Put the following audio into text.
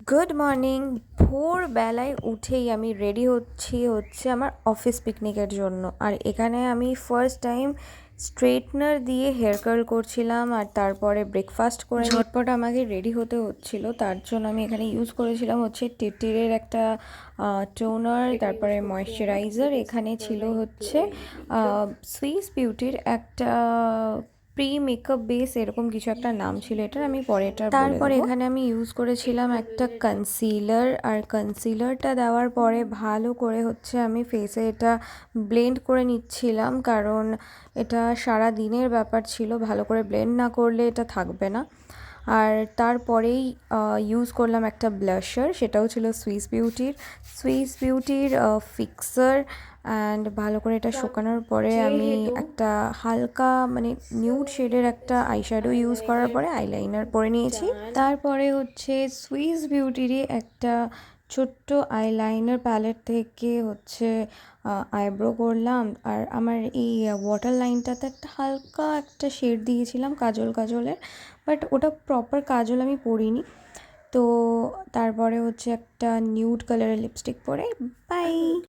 Good morning. ভোরবেলায় উঠেই আমি রেডি হচ্ছে আমার অফিস পিকনিকের জন্য। আর এখানে আমি ফার্স্ট টাইম স্ট্রেটনার দিয়ে হেয়ার কার্ল করছিলাম, আর তারপরে ব্রেকফাস্ট করে ঝটপট আমাকে রেডি হতে হচ্ছিল। তার জন্য আমি এখানে ইউজ করেছিলাম হচ্ছে টিটিরের একটা টোনার, তারপরে ময়শ্চারাইজার। এখানে ছিল হচ্ছে সুইস বিউটির একটা প্রি মেকআপ বেস, এরকম কিছু একটা নাম ছিল এটার, আমি পরে এটা তারপরে এখানে আমি ইউজ করেছিলাম একটা কনসিলার। আর কনসিলারটা দেওয়ার পরে ভালো করে হচ্ছে আমি ফেসে এটা ব্লেন্ড করে নিচ্ছিলাম, কারণ এটা সারা দিনের ব্যাপার ছিল, ভালো করে ব্লেন্ড না করলে এটা থাকবে না। আর তারপরেই ইউজ করলাম একটা ব্লাশার, সেটাও ছিল সুইস বিউটির ফিক্সার। অ্যান্ড ভালো করে এটা শুকানোর পরে আমি একটা হালকা মানে নিউড শেডের একটা আইশ্যাডো ইউজ করার পরে আইলাইনার পরে নিয়েছি। তারপরে হচ্ছে সুইস বিউটিরই একটা ছোট্ট আইলাইনার প্যালেট থেকে হচ্ছে আইব্রো করলাম। আর আমার এই ওয়াটার লাইনটাতে একটা হালকা একটা শেড দিয়েছিলাম কাজলের, বাট ওটা প্রপার কাজল আমি পরিনি। তো তারপরে হচ্ছে একটা নিউড কালারের লিপস্টিক পরে বাই।